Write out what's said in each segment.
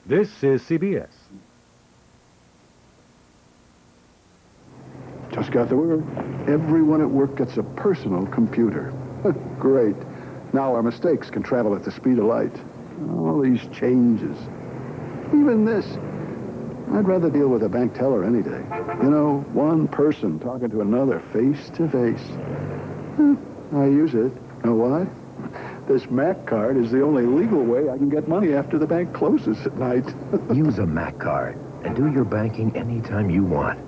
This is CBS. Just got the word. Everyone at work gets a personal computer. Great. Now our mistakes can travel at the speed of light. All these changes. Even this. I'd rather deal with a bank teller any day. You know, one person talking to another face to face. I use it. Know why? This Mac card is the only legal way I can get money after the bank closes at night. Use a Mac card and do your banking anytime you want.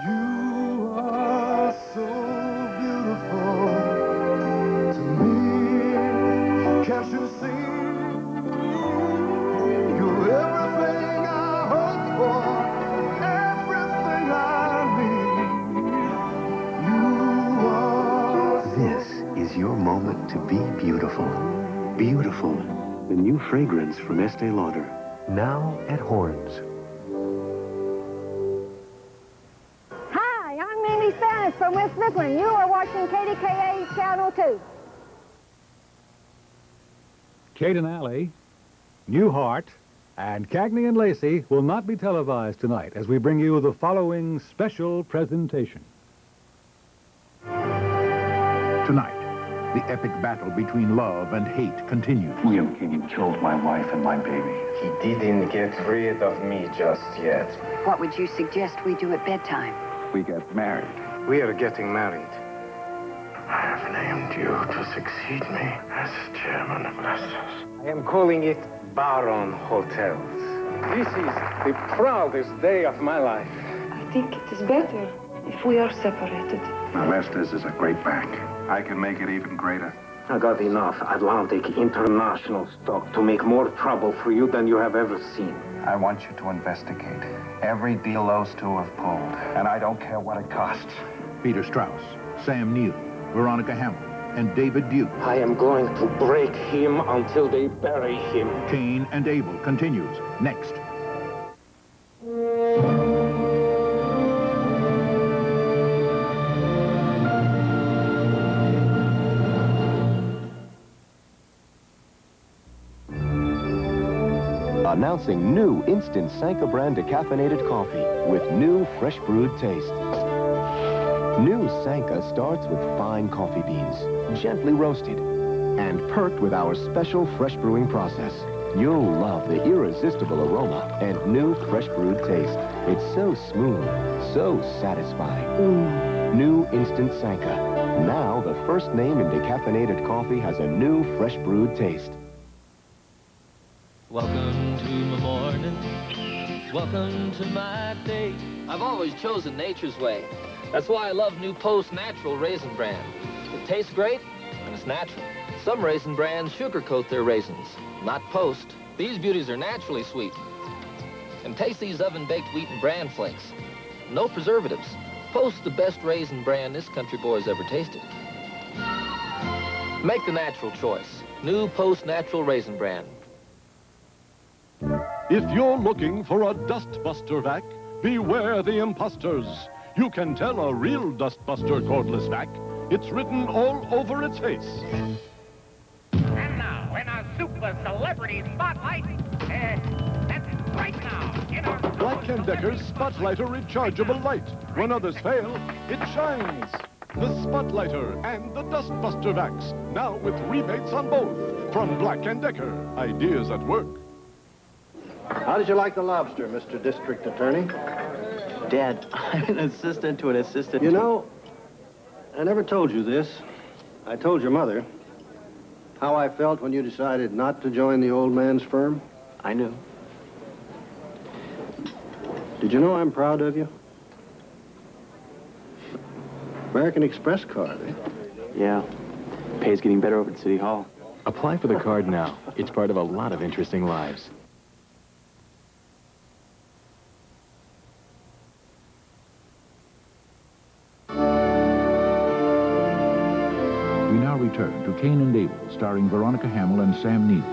You are so beautiful to me. Can't you see? You're everything I hope for, everything I need. You are. This is your moment to be beautiful. Beautiful. The new fragrance from Estee Lauder. Now at Horns. Hi, I'm Mindy Spanish from West Brooklyn. You are watching KDKA Channel 2. Kate and Allie, Newhart, and Cagney and Lacey will not be televised tonight as we bring you the following special presentation. Tonight, the epic battle between love and hate continues. William Kane killed my wife and my baby. He didn't get rid of me just yet. What would you suggest we do at bedtime? We get married. We are getting married. I have named you to succeed me as chairman of Lester's. I am calling it Baron Hotels. This is the proudest day of my life. I think it is better if we are separated. Now, Lester's is a great bank. I can make it even greater. I got enough Atlantic International stock to make more trouble for you than you have ever seen. I want you to investigate every deal those two have pulled, and I don't care what it costs. Peter Strauss, Sam Neill, Veronica Hamel, and David Duke. I am going to break him until they bury him. Kane and Abel continues next. Announcing new instant Sanka brand decaffeinated coffee with new fresh brewed taste. New Sanka starts with fine coffee beans, gently roasted, and perked with our special fresh brewing process. You'll love the irresistible aroma and new fresh brewed taste. It's so smooth, so satisfying. New instant Sanka. Now the first name in decaffeinated coffee has a new fresh brewed taste. Welcome to my morning. Welcome to my day. I've always chosen nature's way. That's why I love new Post Natural Raisin Bran. It tastes great, and it's natural. Some raisin brands sugarcoat their raisins. Not Post. These beauties are naturally sweet. And taste these oven-baked wheat and bran flakes. No preservatives. Post the best raisin bran this country boy's ever tasted. Make the natural choice. New Post Natural Raisin Bran. If you're looking for a dustbuster vac, beware the imposters. You can tell a real dustbuster cordless vac. It's written all over its face. And now, in a super celebrity spotlight, that's right now, in our... Black & Decker's Spotlighter rechargeable light. When others fail, it shines. The Spotlighter and the Dustbuster vacs. Now with rebates on both. From Black & Decker. Ideas at work. How did you like the lobster, Mr. District Attorney? Dad, I'm an assistant to an assistant. You know, I never told you this. I told your mother how I felt when you decided not to join the old man's firm. I knew. Did you know I'm proud of you? American Express card, eh? Yeah. Pay's getting better over at City Hall. Apply for the card now. It's part of a lot of interesting lives. We now return to Kane and Abel, starring Veronica Hamel and Sam Neill.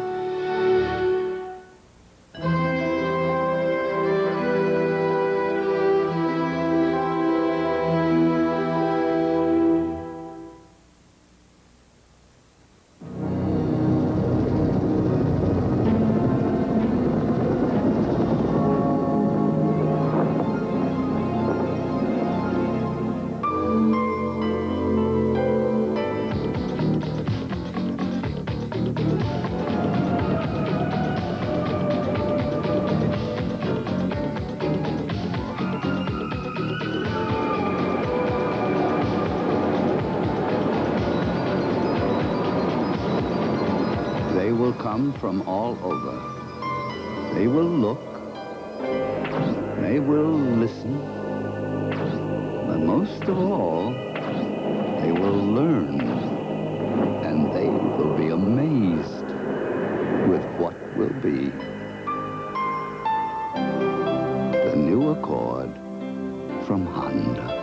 They will come from all over. They will look. They will listen. But most of all, they will learn. And they will be amazed with what will be. The new Accord from Honda.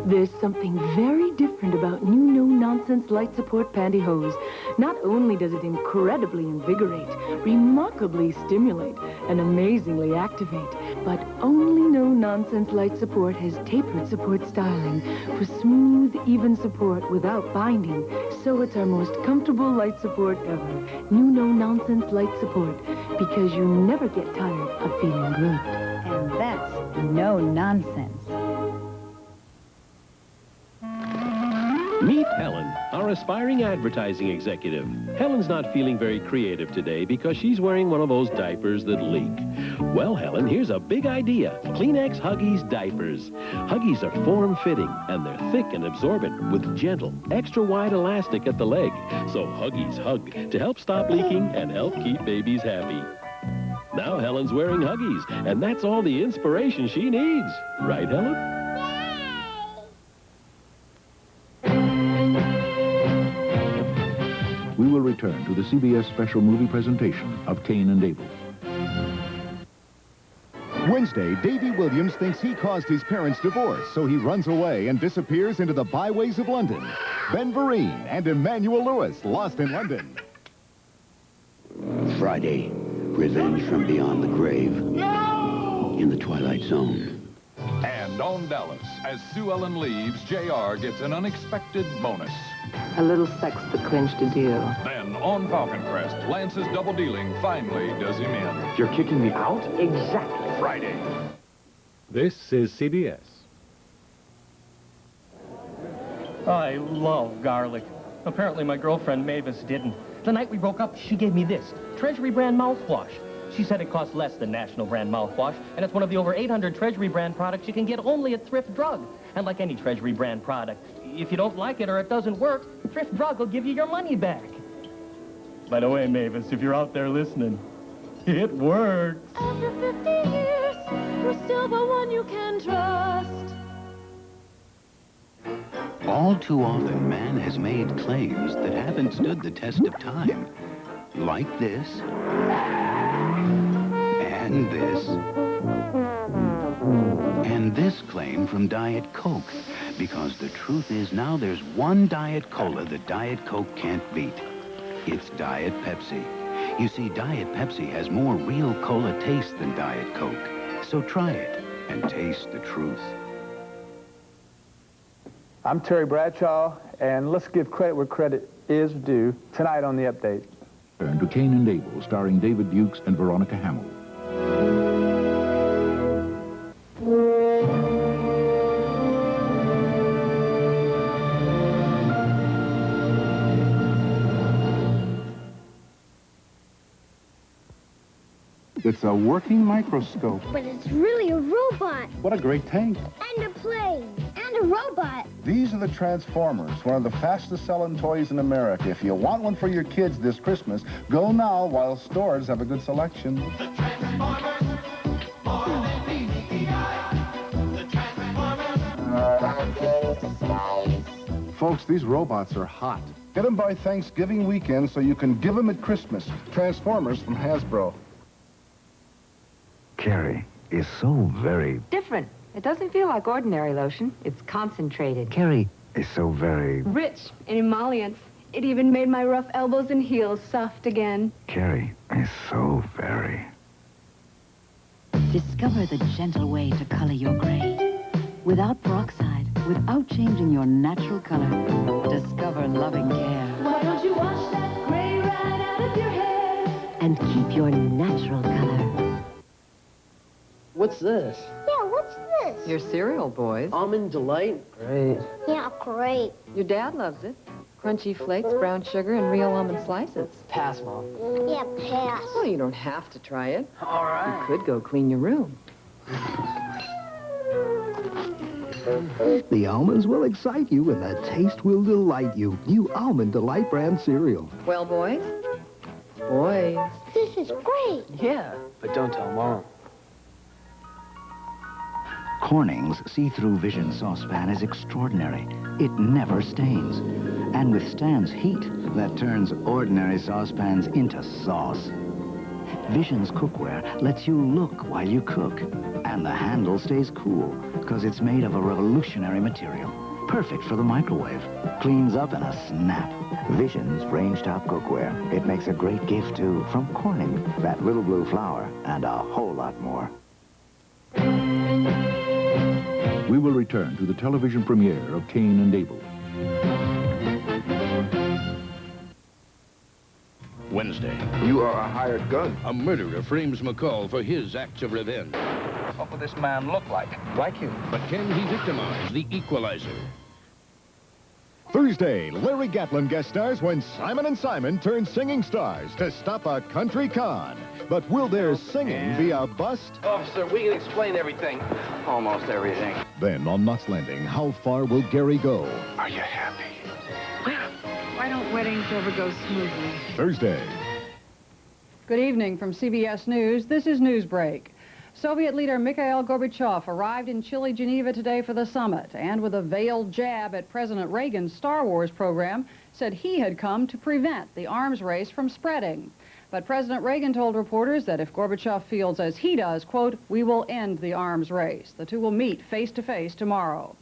There's something very different about new no-nonsense light support pantyhose. Not only does it incredibly invigorate, remarkably stimulate, and amazingly activate, but only no-nonsense light support has tapered support styling for smooth, even support without binding. So it's our most comfortable light support ever. New no-nonsense light support, because you never get tired of feeling good. And that's no nonsense. Meet Helen, our aspiring advertising executive. Helen's not feeling very creative today because she's wearing one of those diapers that leak. Well, Helen, here's a big idea. Kleenex Huggies diapers. Huggies are form-fitting, and they're thick and absorbent with gentle, extra-wide elastic at the leg. So Huggies hug to help stop leaking and help keep babies happy. Now Helen's wearing Huggies, and that's all the inspiration she needs. Right, Helen? We will return to the CBS special movie presentation of Kane and Abel. Wednesday, Davy Williams thinks he caused his parents' divorce, so he runs away and disappears into the byways of London. Ben Vereen and Emmanuel Lewis, lost in London. Friday, revenge from beyond the grave. No! In the Twilight Zone. And on Dallas, as Sue Ellen leaves, JR gets an unexpected bonus. A little sex that clinched a deal. Then, on Falcon Crest, Lance's double dealing finally does him in. You're kicking me out? Exactly. Friday. This is CBS. I love garlic. Apparently my girlfriend Mavis didn't. The night we broke up, she gave me this, Treasury brand mouthwash. She said it costs less than national brand mouthwash, and it's one of the over 800 Treasury brand products you can get only at Thrift Drug. And like any Treasury brand product, if you don't like it or it doesn't work, Thrift Drug will give you your money back. By the way, Mavis, if you're out there listening, it works. After 50 years, you're still the one you can trust. All too often, man has made claims that haven't stood the test of time. Like this. And this. And this claim from Diet Coke. Because the truth is now there's one Diet Cola that Diet Coke can't beat. It's Diet Pepsi. You see, Diet Pepsi has more real cola taste than Diet Coke. So try it and taste the truth. I'm Terry Bradshaw, and let's give credit where credit is due. Tonight on The Update. Turn to Kane and Abel, starring David Dukes and Veronica Hamill. It's a working microscope. But it's really a robot. What a great tank. And a plane. And a robot. These are the Transformers, one of the fastest selling toys in America. If you want one for your kids this Christmas, go now while stores have a good selection. The Transformers, more than meets the eye. The Transformers. Folks, these robots are hot. Get them by Thanksgiving weekend so you can give them at Christmas. Transformers from Hasbro. Carrie is so very... different. It doesn't feel like ordinary lotion. It's concentrated. Carrie is so very... rich in emollients. It even made my rough elbows and heels soft again. Carrie is so very... Discover the gentle way to color your gray. Without peroxide, without changing your natural color. Discover loving care. Why don't you wash that gray right out of your hair? And keep your natural color. What's this? Yeah, what's this? Your cereal, boys. Almond Delight? Great. Yeah, great. Your dad loves it. Crunchy flakes, brown sugar, and real almond slices. Pass, Mom. Yeah, pass. Well, you don't have to try it. All right. You could go clean your room. The almonds will excite you and the taste will delight you. New Almond Delight brand cereal. Well, boys? Boys. This is great. Yeah, but don't tell Mom. Corning's see-through Vision saucepan is extraordinary. It never stains and withstands heat that turns ordinary saucepans into sauce. Vision's cookware lets you look while you cook, and the handle stays cool because it's made of a revolutionary material. Perfect for the microwave. Cleans up in a snap. Vision's range-top cookware. It makes a great gift, too, from Corning. That little blue flower and a whole lot more. We will return to the television premiere of Kane and Abel. Wednesday. You are a hired gun. A murderer frames McCall for his acts of revenge. What would this man look like? Like you. But can he victimize the equalizer? Thursday, Larry Gatlin guest stars when Simon & Simon turn singing stars to stop a country con. But will their singing be a bust? Officer, we can explain everything. Almost everything. Then on Knots Landing, how far will Gary go? Are you happy? Why don't weddings ever go smoothly? Thursday. Good evening from CBS News. This is Newsbreak. Soviet leader Mikhail Gorbachev arrived in chilly Geneva today for the summit, and with a veiled jab at President Reagan's Star Wars program, said he had come to prevent the arms race from spreading. But President Reagan told reporters that if Gorbachev feels as he does, quote, we will end the arms race. The two will meet face-to-face tomorrow.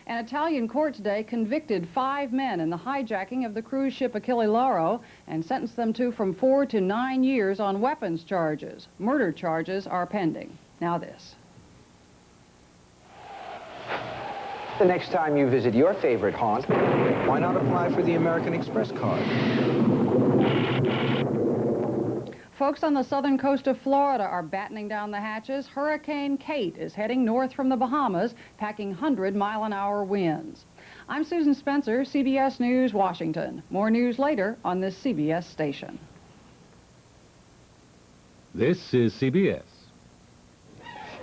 An Italian court today convicted 5 men in the hijacking of the cruise ship Achille Lauro and sentenced them to from 4 to 9 years on weapons charges. Murder charges are pending. Now this. The next time you visit your favorite haunt, why not apply for the American Express card? Folks on the southern coast of Florida are battening down the hatches. Hurricane Kate is heading north from the Bahamas, packing 100-mile-an-hour winds. I'm Susan Spencer, CBS News, Washington. More news later on this CBS station. This is CBS.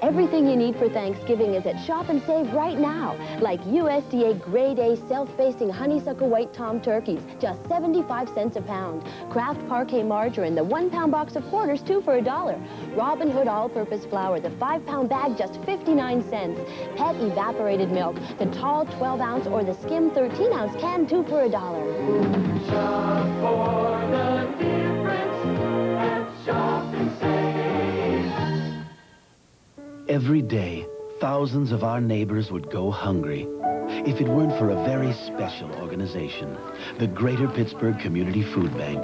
Everything you need for Thanksgiving is at Shop and Save right now, like USDA Grade A self-basting honeysuckle white tom turkeys, just 75 cents a pound. Kraft Parquet margarine, the 1-pound box of quarters, 2 for $1. Robin Hood all-purpose flour, the 5-pound bag, just 59 cents. Pet evaporated milk, the tall 12-ounce or the skim 13-ounce can, 2 for $1. Shop for the difference at Shop and Save. Every day, thousands of our neighbors would go hungry if it weren't for a very special organization, the Greater Pittsburgh Community Food Bank.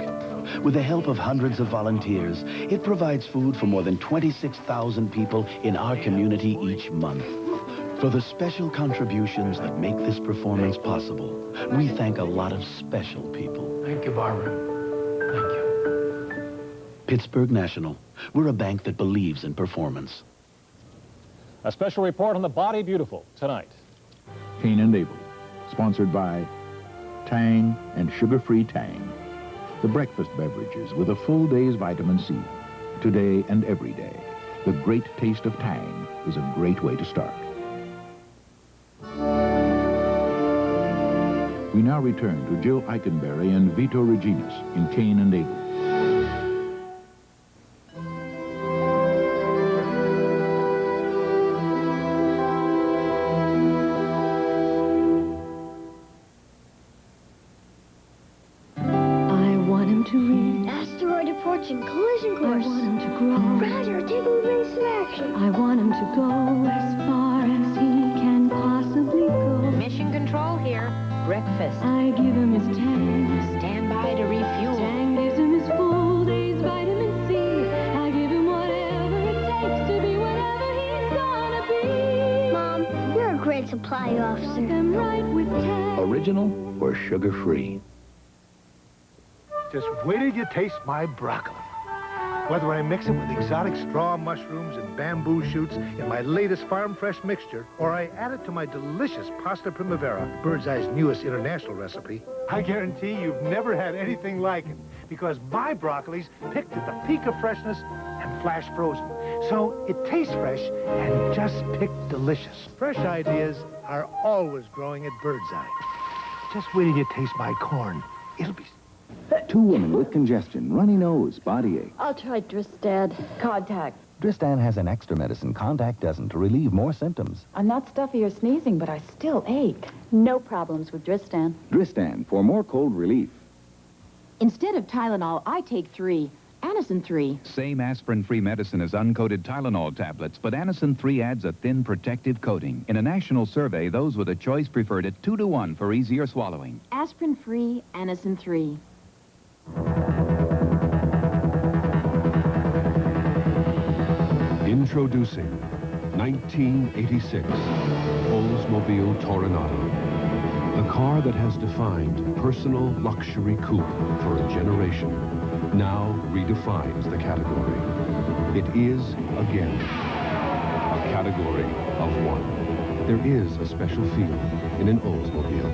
With the help of hundreds of volunteers, it provides food for more than 26,000 people in our community each month. For the special contributions that make this performance possible, we thank a lot of special people. Thank you, Barbara. Thank you. Pittsburgh National. We're a bank that believes in performance. A special report on the Body Beautiful tonight. Kane and Abel, sponsored by Tang and sugar-free Tang. The breakfast beverages with a full day's vitamin C. Today and every day. The great taste of Tang is a great way to start. We now return to Jill Eikenberry and Vito Reginas in Kane and Abel. And collision course. I want him to grow. Roger, take him to some action. I want him to go as far as he can possibly go. Mission control here. Breakfast. I give him his Tang. Stand by to refuel. Tang gives him his full day's vitamin C. I give him whatever it takes to be whatever he's gonna be. Mom, you're a great supply officer. I'm right with Tang. Original or sugar-free? Just wait till you taste my broccoli. Whether I mix it with exotic straw mushrooms and bamboo shoots in my latest farm fresh mixture, or I add it to my delicious pasta primavera, Bird's Eye's newest international recipe, I guarantee you've never had anything like it, because my broccoli's picked at the peak of freshness and flash frozen. So it tastes fresh and just picked delicious. Fresh ideas are always growing at Birdseye. Just wait till you taste my corn. It'll be... 2 women with congestion, runny nose, body ache. I'll try Dristad. Contact. Dristan has an extra medicine Contact doesn't to relieve more symptoms. I'm not stuffy or sneezing, but I still ache. No problems with Dristan. Dristan for more cold relief. Instead of Tylenol, I take 3. Anacin 3. Same aspirin-free medicine as uncoated Tylenol tablets, but Anacin 3 adds a thin protective coating. In a national survey, those with a choice preferred it 2-to-1 for easier swallowing. Aspirin-free, Anacin 3. Introducing 1986 Oldsmobile Toronado. The car that has defined personal luxury coupe for a generation now redefines the category. It is, again, a category of one. There is a special feel in an Oldsmobile.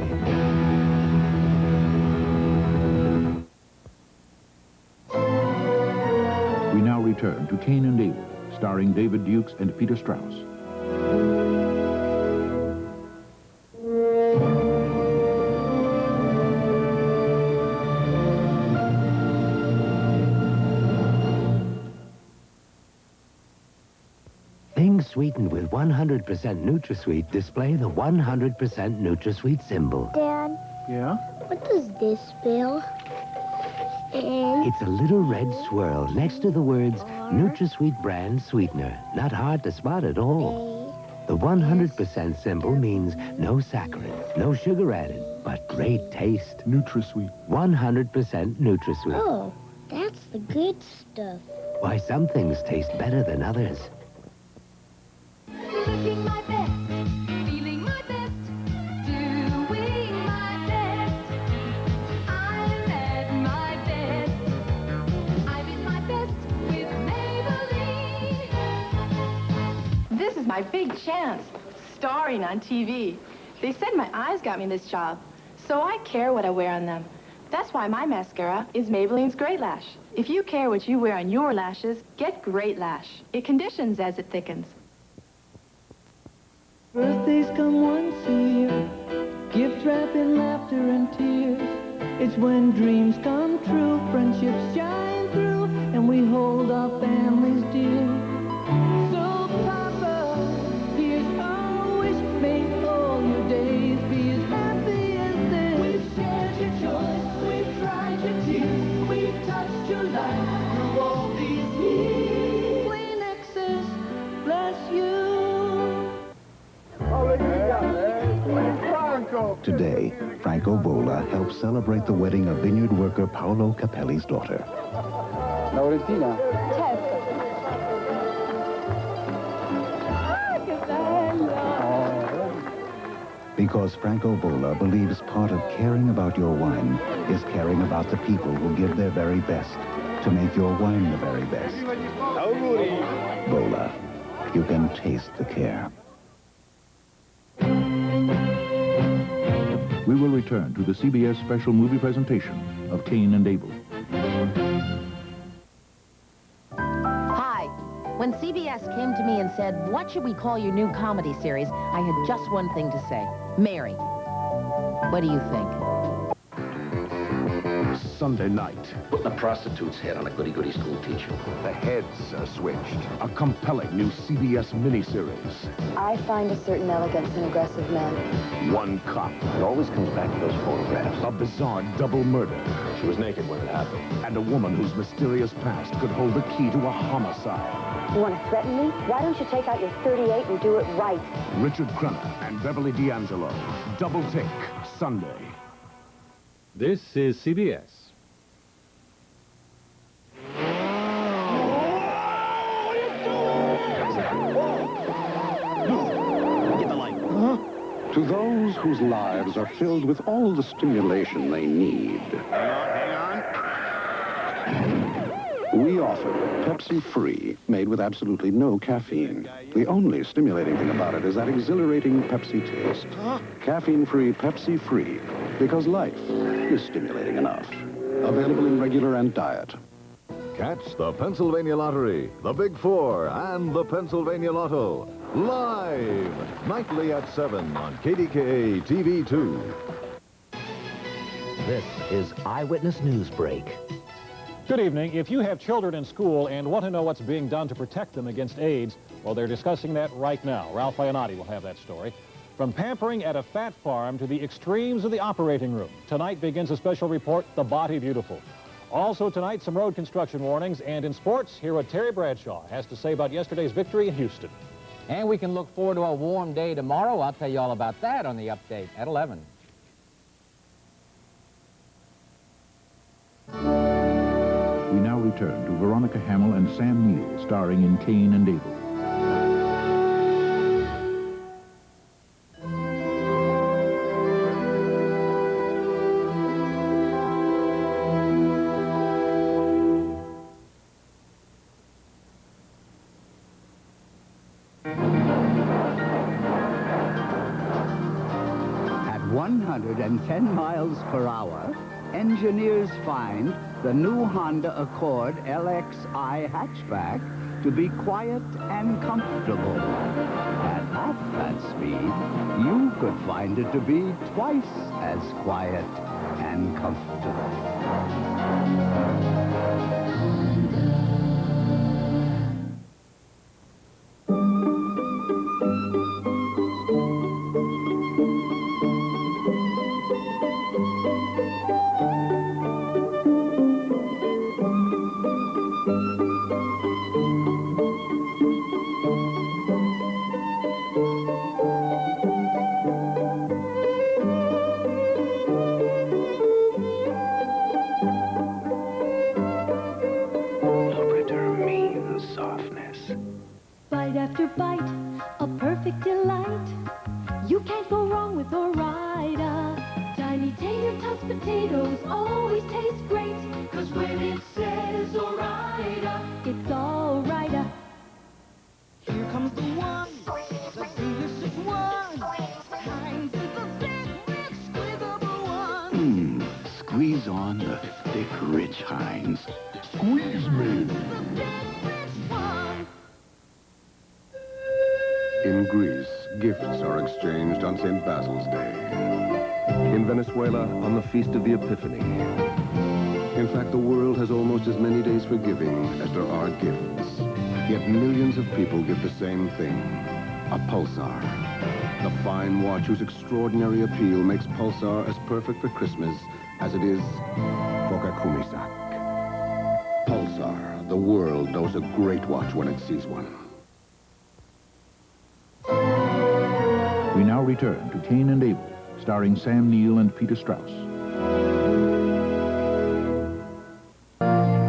We now return to Kane and Abel, starring David Dukes and Peter Strauss. Things sweetened with 100% NutraSweet display the 100% NutraSweet symbol. Dad, Yeah? what does this spell? And It's a little red swirl next to the words NutraSweet brand sweetener. Not hard to spot at all. The 100% symbol means no saccharin, no sugar added, but great taste. NutraSweet. 100% NutraSweet. oh, that's the good stuff. Why some things taste better than others. Looking my best, feeling my best, doing my best. I'm at my best. I'm at my best with Maybelline. This is my big chance, starring on TV. They said my eyes got me this job, so I care what I wear on them. That's why my mascara is Maybelline's Great Lash. If you care what you wear on your lashes, get Great Lash. It conditions as it thickens. Birthdays come once a year, gift wrapping laughter and tears. It's when dreams come true, friendships shine through, and we hold our families dear. So, Papa, here's our wish, may all your days be as happy as this. We've shared your joys, we've dried your tears, we've touched your life through all these years. Kleenexes, bless you. Today, Franco Bola helps celebrate the wedding of vineyard worker Paolo Capelli's daughter. Laurentina. Because Franco Bola believes part of caring about your wine is caring about the people who give their very best to make your wine the very best. Bola, you can taste the care. We will return to the CBS special movie presentation of Kane and Abel. Hi. When CBS came to me and said, what should we call your new comedy series, I had just one thing to say. Mary. What do you think? Sunday night. Putting a prostitute's head on a goody-goody school teacher. The heads are switched. A compelling new CBS miniseries. I find a certain elegance in aggressive men. One cop. It always comes back to those photographs. A bizarre double murder. She was naked when it happened. And a woman whose mysterious past could hold the key to a homicide. You want to threaten me? Why don't you take out your .38 and do it right? Richard Crenna and Beverly D'Angelo. Double Take. Sunday. This is CBS. To those whose lives are filled with all the stimulation they need, we offer Pepsi Free, made with absolutely no caffeine. The only stimulating thing about it is that exhilarating Pepsi taste. Caffeine-free Pepsi Free, because life is stimulating enough. Available in regular and diet. Catch the Pennsylvania Lottery, the Big Four, and the Pennsylvania Lotto live nightly at 7 on KDKA TV 2. This is Eyewitness News Break. Good evening. If you have children in school and want to know what's being done to protect them against AIDS, well, they're discussing that right now. Ralph Leonardi will have that story. From pampering at a fat farm to the extremes of the operating room, tonight begins a special report, The Body Beautiful. Also tonight, some road construction warnings, and in sports, hear what Terry Bradshaw has to say about yesterday's victory in Houston. And we can look forward to a warm day tomorrow. I'll tell you all about that on the update at 11. We now return to Veronica Hamill and Sam Neill, starring in Kane and Abel. At 110 miles per hour, engineers find the new Honda Accord LXI hatchback to be quiet and comfortable. At half that speed, you could find it to be twice as quiet and comfortable. Bite after bite, a perfect delight. You can't go wrong with Ore-Ida. Tiny tater tots potatoes always taste great. 'Cause when it says Ore-Ida, it's all right. Here comes the one, the delicious one. Heinz is the thick, rich, squeezable one. Squeeze on the thick, rich Heinz. Squeeze me. In Greece, gifts are exchanged on St. Basil's Day. In Venezuela, on the Feast of the Epiphany. In fact, the world has almost as many days for giving as there are gifts. Yet millions of people give the same thing, a pulsar. The fine watch whose extraordinary appeal makes Pulsar as perfect for Christmas as it is for Kakumisak. Pulsar, the world knows a great watch when it sees one. We now return to Kane and Abel, starring Sam Neill and Peter Strauss.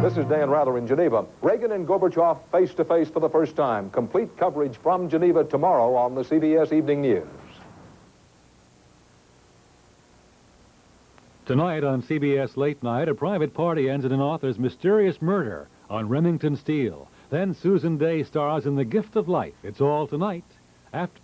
This is Dan Rather in Geneva. Reagan and Gorbachev face to face for the first time. Complete coverage from Geneva tomorrow on the CBS Evening News. Tonight on CBS Late Night, a private party ends in an author's mysterious murder on Remington Steele. Then Susan Day stars in The Gift of Life. It's all tonight after...